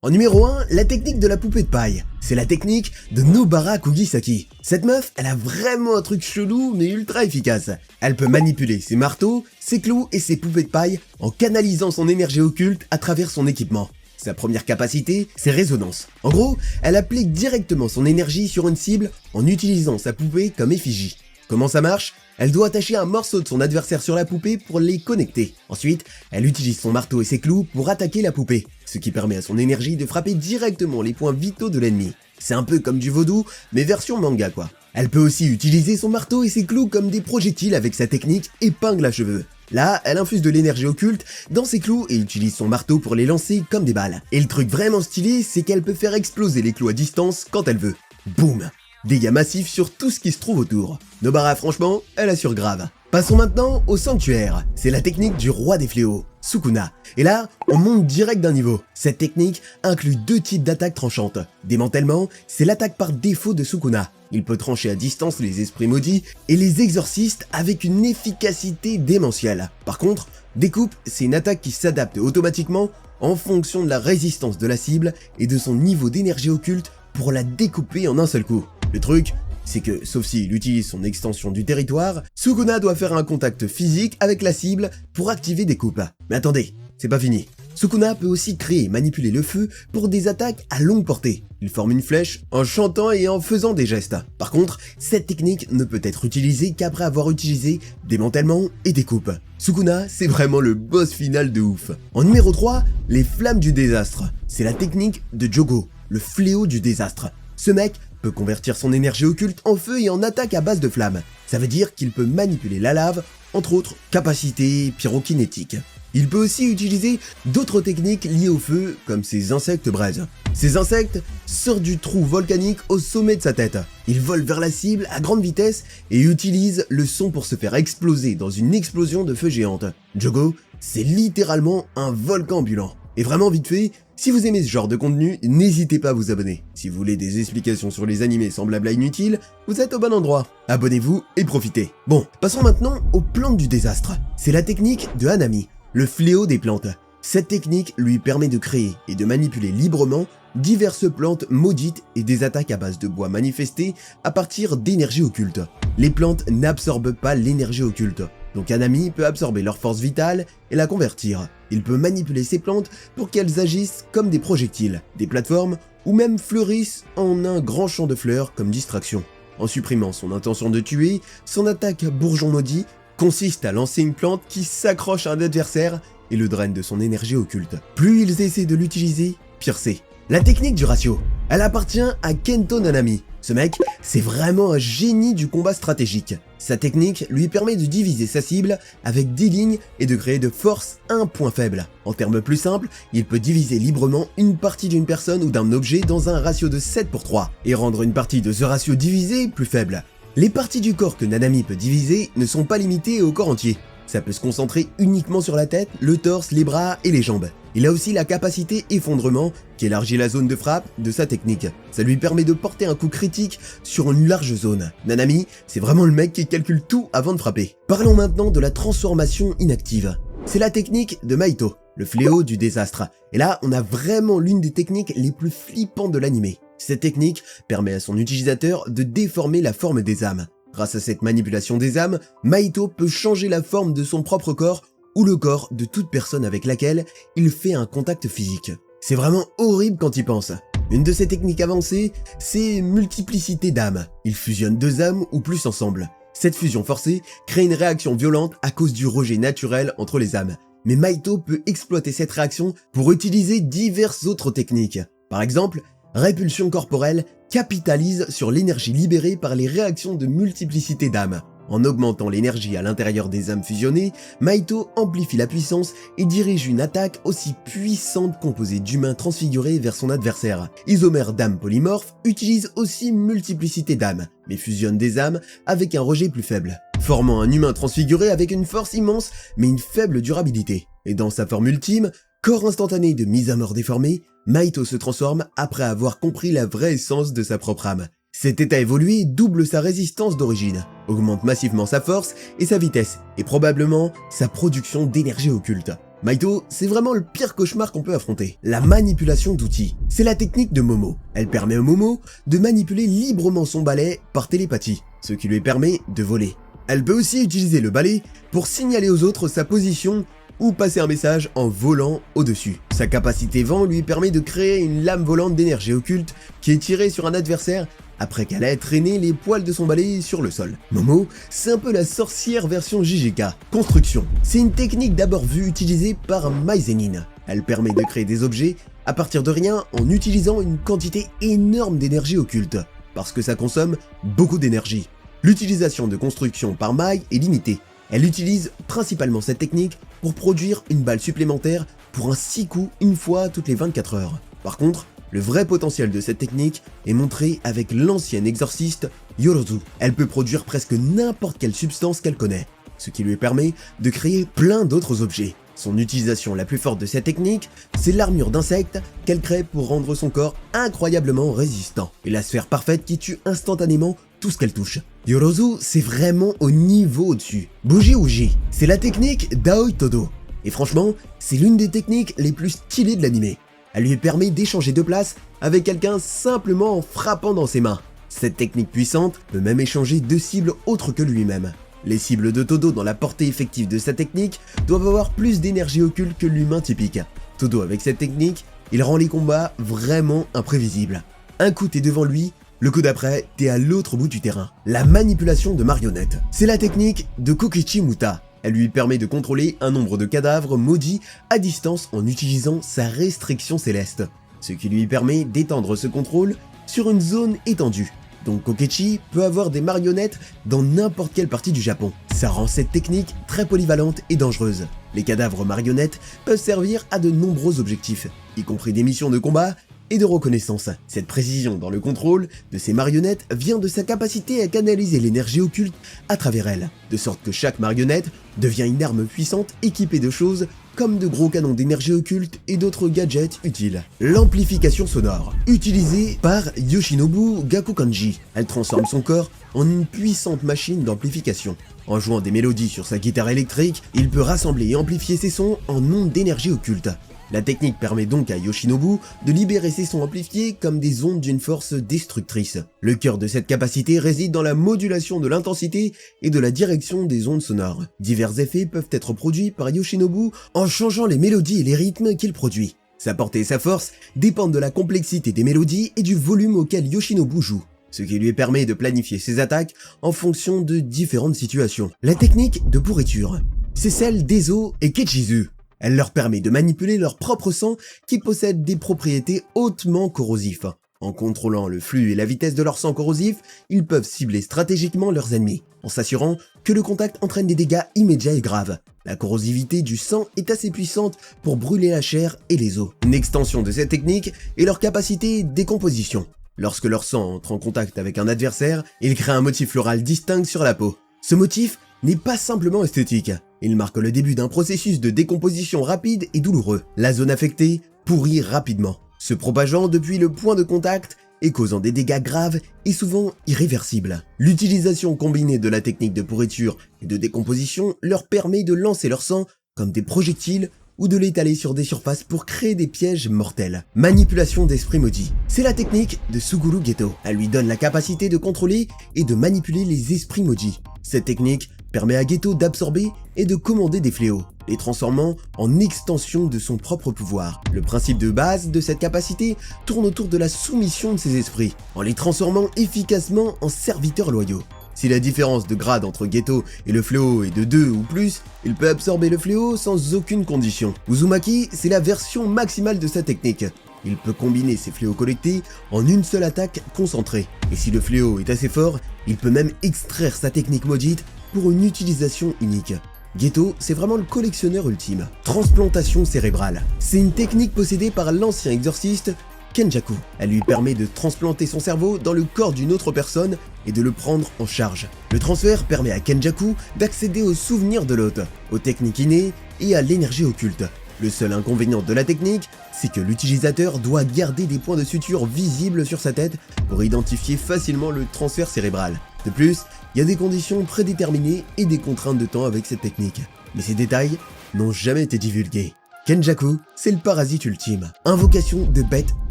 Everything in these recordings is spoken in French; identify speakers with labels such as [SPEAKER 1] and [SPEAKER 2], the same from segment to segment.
[SPEAKER 1] En numéro 1, la technique de la poupée de paille. C'est la technique de Nobara Kugisaki. Cette meuf, elle a vraiment un truc chelou mais ultra efficace. Elle peut manipuler ses marteaux, ses clous et ses poupées de paille en canalisant son énergie occulte à travers son équipement. Sa première capacité, c'est résonance. En gros, elle applique directement son énergie sur une cible en utilisant sa poupée comme effigie. Comment ça marche? Elle doit attacher un morceau de son adversaire sur la poupée pour les connecter. Ensuite, elle utilise son marteau et ses clous pour attaquer la poupée, ce qui permet à son énergie de frapper directement les points vitaux de l'ennemi. C'est un peu comme du vaudou, mais version manga quoi. Elle peut aussi utiliser son marteau et ses clous comme des projectiles avec sa technique épingle à cheveux. Là, elle infuse de l'énergie occulte dans ses clous et utilise son marteau pour les lancer comme des balles. Et le truc vraiment stylé, c'est qu'elle peut faire exploser les clous à distance quand elle veut. Boum! Dégâts massifs sur tout ce qui se trouve autour. Nobara, franchement, elle assure grave. Passons maintenant au sanctuaire. C'est la technique du roi des fléaux, Sukuna. Et là, on monte direct d'un niveau. Cette technique inclut deux types d'attaques tranchantes. Démantèlement, c'est l'attaque par défaut de Sukuna. Il peut trancher à distance les esprits maudits et les exorcistes avec une efficacité démentielle. Par contre, découpe, c'est une attaque qui s'adapte automatiquement en fonction de la résistance de la cible et de son niveau d'énergie occulte pour la découper en un seul coup. Le truc, c'est que, sauf s'il utilise son extension du territoire, Sukuna doit faire un contact physique avec la cible pour activer des coupes. Mais attendez, c'est pas fini. Sukuna peut aussi créer et manipuler le feu pour des attaques à longue portée. Il forme une flèche en chantant et en faisant des gestes. Par contre, cette technique ne peut être utilisée qu'après avoir utilisé démantèlement et découpe. Sukuna, c'est vraiment le boss final de ouf. En numéro 3, les flammes du désastre. C'est la technique de Jogo, le fléau du désastre. Ce mec peut convertir son énergie occulte en feu et en attaque à base de flammes. Ça veut dire qu'il peut manipuler la lave, entre autres capacités pyrokinétiques. Il peut aussi utiliser d'autres techniques liées au feu, comme ses insectes braises. Ces insectes sortent du trou volcanique au sommet de sa tête. Ils volent vers la cible à grande vitesse et utilisent le son pour se faire exploser dans une explosion de feu géante. Jogo, c'est littéralement un volcan ambulant. Et vraiment vite fait, si vous aimez ce genre de contenu, n'hésitez pas à vous abonner. Si vous voulez des explications sur les animés sans blabla inutile, vous êtes au bon endroit. Abonnez-vous et profitez. Bon, passons maintenant aux plantes du désastre. C'est la technique de Hanami, le fléau des plantes. Cette technique lui permet de créer et de manipuler librement diverses plantes maudites et des attaques à base de bois manifestées à partir d'énergie occulte. Les plantes n'absorbent pas l'énergie occulte, donc Hanami peut absorber leur force vitale et la convertir. Il peut manipuler ces plantes pour qu'elles agissent comme des projectiles, des plateformes ou même fleurissent en un grand champ de fleurs comme distraction. En supprimant son intention de tuer, son attaque bourgeon maudit consiste à lancer une plante qui s'accroche à un adversaire et le draine de son énergie occulte. Plus ils essaient de l'utiliser, pire c'est. La technique du ratio, elle appartient à Kento Nanami. Ce mec, c'est vraiment un génie du combat stratégique. Sa technique lui permet de diviser sa cible avec 10 lignes et de créer de force un point faible. En termes plus simples, il peut diviser librement une partie d'une personne ou d'un objet dans un ratio de 7:3 et rendre une partie de ce ratio divisé plus faible. Les parties du corps que Nanami peut diviser ne sont pas limitées au corps entier. Ça peut se concentrer uniquement sur la tête, le torse, les bras et les jambes. Il a aussi la capacité effondrement qui élargit la zone de frappe de sa technique. Ça lui permet de porter un coup critique sur une large zone. Nanami, c'est vraiment le mec qui calcule tout avant de frapper. Parlons maintenant de la transformation inactive. C'est la technique de Mahito, le fléau du désastre. Et là, on a vraiment l'une des techniques les plus flippantes de l'animé. Cette technique permet à son utilisateur de déformer la forme des âmes. Grâce à cette manipulation des âmes, Mahito peut changer la forme de son propre corps ou le corps de toute personne avec laquelle il fait un contact physique. C'est vraiment horrible quand il pense. Une de ses techniques avancées, c'est multiplicité d'âmes. Il fusionne deux âmes ou plus ensemble. Cette fusion forcée crée une réaction violente à cause du rejet naturel entre les âmes. Mais Mahito peut exploiter cette réaction pour utiliser diverses autres techniques. Par exemple, répulsion corporelle capitalise sur l'énergie libérée par les réactions de multiplicité d'âmes. En augmentant l'énergie à l'intérieur des âmes fusionnées, Mahito amplifie la puissance et dirige une attaque aussi puissante composée d'humains transfigurés vers son adversaire. Isomère d'âmes polymorphes utilise aussi multiplicité d'âmes, mais fusionne des âmes avec un rejet plus faible, formant un humain transfiguré avec une force immense mais une faible durabilité. Et dans sa forme ultime, corps instantané de mise à mort déformé, Mahito se transforme après avoir compris la vraie essence de sa propre âme. Cet état évolué double sa résistance d'origine, augmente massivement sa force et sa vitesse, et probablement sa production d'énergie occulte. Maito, c'est vraiment le pire cauchemar qu'on peut affronter. La manipulation d'outils. C'est la technique de Momo. Elle permet à Momo de manipuler librement son balai par télépathie, ce qui lui permet de voler. Elle peut aussi utiliser le balai pour signaler aux autres sa position ou passer un message en volant au-dessus. Sa capacité vent lui permet de créer une lame volante d'énergie occulte qui est tirée sur un adversaire après qu'elle ait traîné les poils de son balai sur le sol. Momo, c'est un peu la sorcière version JGK. Construction. C'est une technique d'abord vue utilisée par Maizenin. Elle permet de créer des objets à partir de rien en utilisant une quantité énorme d'énergie occulte, parce que ça consomme beaucoup d'énergie. L'utilisation de construction par Mai est limitée. Elle utilise principalement cette technique pour produire une balle supplémentaire pour un 6 coups une fois toutes les 24 heures. Par contre, le vrai potentiel de cette technique est montré avec l'ancienne exorciste Yorozu. Elle peut produire presque n'importe quelle substance qu'elle connaît, ce qui lui permet de créer plein d'autres objets. Son utilisation la plus forte de cette technique, c'est l'armure d'insectes qu'elle crée pour rendre son corps incroyablement résistant, et la sphère parfaite qui tue instantanément tout ce qu'elle touche. Yorozu, c'est vraiment au niveau au-dessus. Bougie Uji, c'est la technique d'Aoi Todo, et franchement, c'est l'une des techniques les plus stylées de l'anime. Elle lui permet d'échanger de place avec quelqu'un simplement en frappant dans ses mains. Cette technique puissante peut même échanger deux cibles autres que lui-même. Les cibles de Todo dans la portée effective de sa technique doivent avoir plus d'énergie occulte que l'humain typique. Todo avec cette technique, il rend les combats vraiment imprévisibles. Un coup t'es devant lui, le coup d'après t'es à l'autre bout du terrain. La manipulation de marionnettes. C'est la technique de Kokichi Muta. Elle lui permet de contrôler un nombre de cadavres maudits à distance en utilisant sa restriction céleste, ce qui lui permet d'étendre ce contrôle sur une zone étendue. Donc Kokichi peut avoir des marionnettes dans n'importe quelle partie du Japon. Ça rend cette technique très polyvalente et dangereuse. Les cadavres marionnettes peuvent servir à de nombreux objectifs, y compris des missions de combat et de reconnaissance. Cette précision dans le contrôle de ces marionnettes vient de sa capacité à canaliser l'énergie occulte à travers elles, de sorte que chaque marionnette devient une arme puissante équipée de choses comme de gros canons d'énergie occulte et d'autres gadgets utiles. L'amplification sonore, utilisée par Yoshinobu Gakukanji. Elle transforme son corps en une puissante machine d'amplification. En jouant des mélodies sur sa guitare électrique, il peut rassembler et amplifier ses sons en ondes d'énergie occulte. La technique permet donc à Yoshinobu de libérer ses sons amplifiés comme des ondes d'une force destructrice. Le cœur de cette capacité réside dans la modulation de l'intensité et de la direction des ondes sonores. Divers effets peuvent être produits par Yoshinobu en changeant les mélodies et les rythmes qu'il produit. Sa portée et sa force dépendent de la complexité des mélodies et du volume auquel Yoshinobu joue, ce qui lui permet de planifier ses attaques en fonction de différentes situations. La technique de pourriture, c'est celle d'Ezo et Kechizu. Elle leur permet de manipuler leur propre sang qui possède des propriétés hautement corrosives. En contrôlant le flux et la vitesse de leur sang corrosif, ils peuvent cibler stratégiquement leurs ennemis, en s'assurant que le contact entraîne des dégâts immédiats et graves. La corrosivité du sang est assez puissante pour brûler la chair et les os. Une extension de cette technique est leur capacité de décomposition. Lorsque leur sang entre en contact avec un adversaire, il crée un motif floral distinct sur la peau. Ce motif n'est pas simplement esthétique. Il marque le début d'un processus de décomposition rapide et douloureux. La zone affectée pourrit rapidement, se propageant depuis le point de contact et causant des dégâts graves et souvent irréversibles. L'utilisation combinée de la technique de pourriture et de décomposition leur permet de lancer leur sang comme des projectiles ou de l'étaler sur des surfaces pour créer des pièges mortels. Manipulation d'esprit maudit. C'est la technique de Suguru Geto. Elle lui donne la capacité de contrôler et de manipuler les esprits maudits. Cette technique permet à Geto d'absorber et de commander des fléaux, les transformant en extension de son propre pouvoir. Le principe de base de cette capacité tourne autour de la soumission de ces esprits, en les transformant efficacement en serviteurs loyaux. Si la différence de grade entre Geto et le fléau est de 2 ou plus, il peut absorber le fléau sans aucune condition. Uzumaki, c'est la version maximale de sa technique. Il peut combiner ses fléaux collectés en une seule attaque concentrée. Et si le fléau est assez fort, il peut même extraire sa technique maudite pour une utilisation unique. Geto, c'est vraiment le collectionneur ultime. Transplantation cérébrale. C'est une technique possédée par l'ancien exorciste Kenjaku. Elle lui permet de transplanter son cerveau dans le corps d'une autre personne et de le prendre en charge. Le transfert permet à Kenjaku d'accéder aux souvenirs de l'hôte, aux techniques innées et à l'énergie occulte. Le seul inconvénient de la technique, c'est que l'utilisateur doit garder des points de suture visibles sur sa tête pour identifier facilement le transfert cérébral. De plus, il y a des conditions prédéterminées et des contraintes de temps avec cette technique. Mais ces détails n'ont jamais été divulgués. Kenjaku, c'est le parasite ultime. Invocation de bêtes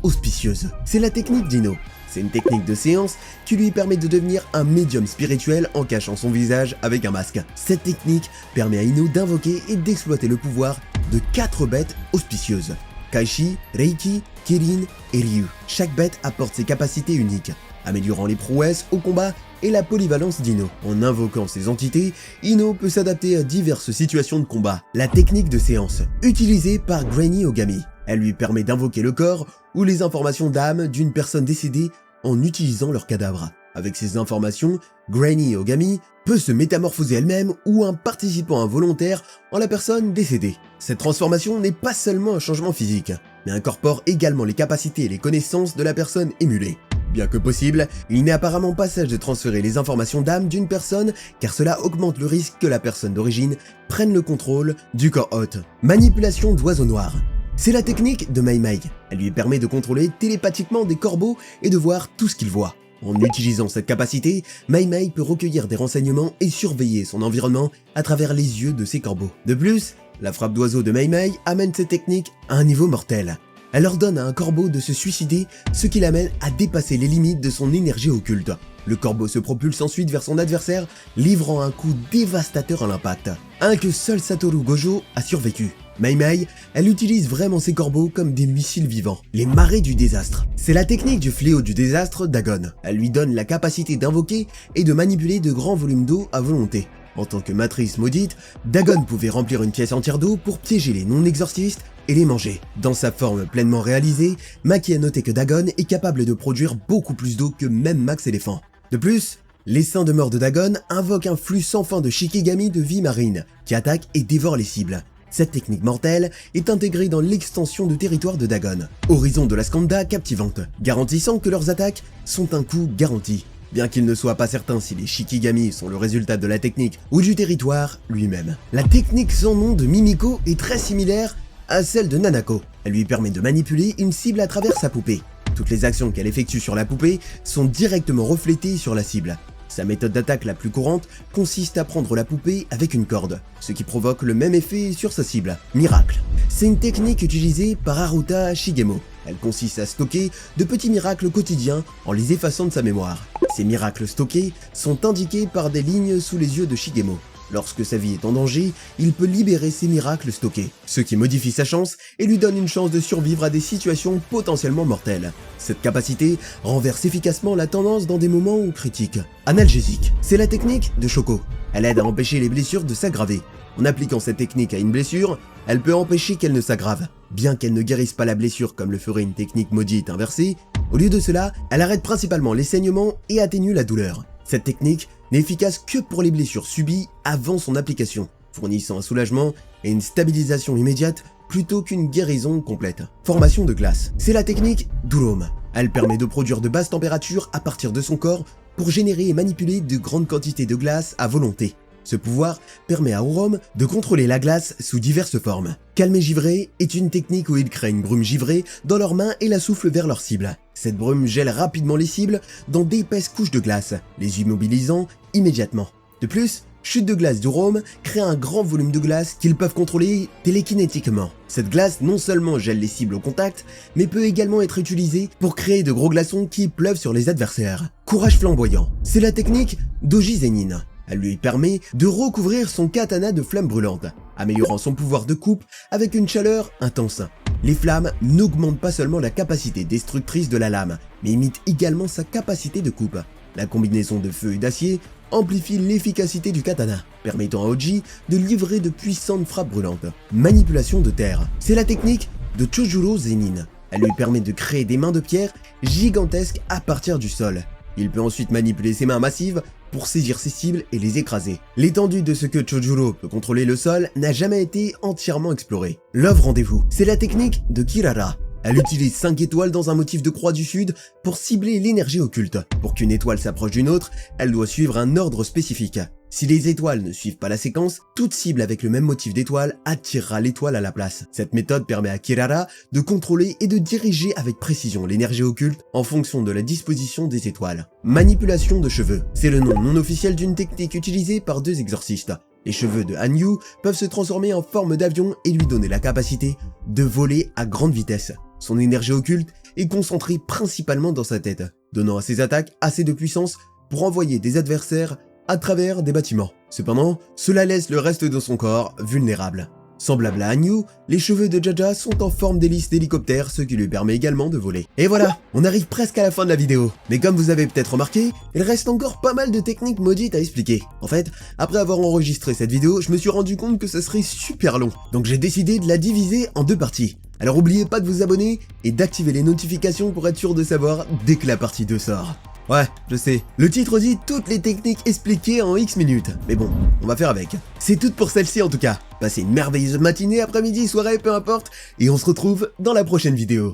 [SPEAKER 1] auspicieuses. C'est la technique d'Ino. C'est une technique de séance qui lui permet de devenir un médium spirituel en cachant son visage avec un masque. Cette technique permet à Ino d'invoquer et d'exploiter le pouvoir de 4 bêtes auspicieuses. Kaishi, Reiki, Kirin et Ryu. Chaque bête apporte ses capacités uniques, améliorant les prouesses au combat et la polyvalence d'Ino. En invoquant ces entités, Ino peut s'adapter à diverses situations de combat. La technique de séance, utilisée par Granny Ogami. Elle lui permet d'invoquer le corps ou les informations d'âme d'une personne décédée en utilisant leur cadavre. Avec ces informations, Granny Ogami peut se métamorphoser elle-même ou un participant involontaire en la personne décédée. Cette transformation n'est pas seulement un changement physique, mais incorpore également les capacités et les connaissances de la personne émulée. Bien que possible, il n'est apparemment pas sage de transférer les informations d'âme d'une personne car cela augmente le risque que la personne d'origine prenne le contrôle du corps hôte. Manipulation d'oiseaux noirs. C'est la technique de Mei Mei. Elle lui permet de contrôler télépathiquement des corbeaux et de voir tout ce qu'ils voient. En utilisant cette capacité, Mei Mei peut recueillir des renseignements et surveiller son environnement à travers les yeux de ses corbeaux. De plus, la frappe d'oiseau de Mei Mei amène cette technique à un niveau mortel. Elle ordonne à un corbeau de se suicider, ce qui l'amène à dépasser les limites de son énergie occulte. Le corbeau se propulse ensuite vers son adversaire, livrant un coup dévastateur à l'impact. Un que seul Satoru Gojo a survécu. Mei Mei, elle utilise vraiment ses corbeaux comme des missiles vivants. Les marées du désastre. C'est la technique du fléau du désastre Dagon. Elle lui donne la capacité d'invoquer et de manipuler de grands volumes d'eau à volonté. En tant que matrice maudite, Dagon pouvait remplir une pièce entière d'eau pour piéger les non-exorcistes et les manger. Dans sa forme pleinement réalisée, Maki a noté que Dagon est capable de produire beaucoup plus d'eau que même Max Éléphant. De plus, les saints de mort de Dagon invoquent un flux sans fin de Shikigami de vie marine, qui attaque et dévore les cibles. Cette technique mortelle est intégrée dans l'extension de territoire de Dagon, horizon de la Skanda captivante, garantissant que leurs attaques sont un coup garanti, bien qu'il ne soit pas certain si les Shikigami sont le résultat de la technique ou du territoire lui-même. La technique sans nom de Mimiko est très similaire à celle de Nanako. Elle lui permet de manipuler une cible à travers sa poupée. Toutes les actions qu'elle effectue sur la poupée sont directement reflétées sur la cible. Sa méthode d'attaque la plus courante consiste à prendre la poupée avec une corde, ce qui provoque le même effet sur sa cible. Miracle. C'est une technique utilisée par Haruta Shigemo. Elle consiste à stocker de petits miracles quotidiens en les effaçant de sa mémoire. Ces miracles stockés sont indiqués par des lignes sous les yeux de Shigemo. Lorsque sa vie est en danger, il peut libérer ces miracles stockés, ce qui modifie sa chance et lui donne une chance de survivre à des situations potentiellement mortelles. Cette capacité renverse efficacement la tendance dans des moments critiques. Analgésique. C'est la technique de Shoko. Elle aide à empêcher les blessures de s'aggraver. En appliquant cette technique à une blessure, elle peut empêcher qu'elle ne s'aggrave. Bien qu'elle ne guérisse pas la blessure comme le ferait une technique maudite inversée, au lieu de cela, elle arrête principalement les saignements et atténue la douleur. Cette technique n'est efficace que pour les blessures subies avant son application, fournissant un soulagement et une stabilisation immédiate plutôt qu'une guérison complète. Formation de glace. C'est la technique d'Urome. Elle permet de produire de basses températures à partir de son corps pour générer et manipuler de grandes quantités de glace à volonté. Ce pouvoir permet à Urome de contrôler la glace sous diverses formes. Calmer givré est une technique où il crée une brume givrée dans leurs mains et la souffle vers leur cible. Cette brume gèle rapidement les cibles dans d'épaisses couches de glace, les immobilisant immédiatement. De plus, Chute de glace d'Urome crée un grand volume de glace qu'ils peuvent contrôler télékinétiquement. Cette glace non seulement gèle les cibles au contact, mais peut également être utilisée pour créer de gros glaçons qui pleuvent sur les adversaires. Courage flamboyant. C'est la technique d'Oji Zenin. Elle lui permet de recouvrir son katana de flammes brûlantes, améliorant son pouvoir de coupe avec une chaleur intense. Les flammes n'augmentent pas seulement la capacité destructrice de la lame, mais imitent également sa capacité de coupe. La combinaison de feu et d'acier amplifie l'efficacité du katana, permettant à Oji de livrer de puissantes frappes brûlantes. Manipulation de terre. C'est la technique de Chojuro Zenin. Elle lui permet de créer des mains de pierre gigantesques à partir du sol. Il peut ensuite manipuler ses mains massives pour saisir ses cibles et les écraser. L'étendue de ce que Chojuro peut contrôler le sol n'a jamais été entièrement explorée. Love Rendez-vous. C'est la technique de Kirara. Elle utilise 5 étoiles dans un motif de croix du sud pour cibler l'énergie occulte. Pour qu'une étoile s'approche d'une autre, elle doit suivre un ordre spécifique. Si les étoiles ne suivent pas la séquence, toute cible avec le même motif d'étoile attirera l'étoile à la place. Cette méthode permet à Kirara de contrôler et de diriger avec précision l'énergie occulte en fonction de la disposition des étoiles. Manipulation de cheveux. C'est le nom non officiel d'une technique utilisée par 2 exorcistes, Les cheveux de Han Yu peuvent se transformer en forme d'avion et lui donner la capacité de voler à grande vitesse. Son énergie occulte est concentrée principalement dans sa tête, donnant à ses attaques assez de puissance pour envoyer des adversaires à travers des bâtiments. Cependant, cela laisse le reste de son corps vulnérable. Semblable à Han Yu, les cheveux de Jaja sont en forme d'hélice d'hélicoptère, ce qui lui permet également de voler. Et voilà, on arrive presque à la fin de la vidéo. Mais comme vous avez peut-être remarqué, il reste encore pas mal de techniques maudites à expliquer. En fait, après avoir enregistré cette vidéo, je me suis rendu compte que ce serait super long. Donc j'ai décidé de la diviser en 2 parties. Alors n'oubliez pas de vous abonner et d'activer les notifications pour être sûr de savoir dès que la partie 2 sort. Ouais, je sais. Le titre dit toutes les techniques expliquées en X minutes. Mais bon, on va faire avec. C'est tout pour celle-ci en tout cas. Passez une merveilleuse matinée, après-midi, soirée, peu importe. Et on se retrouve dans la prochaine vidéo.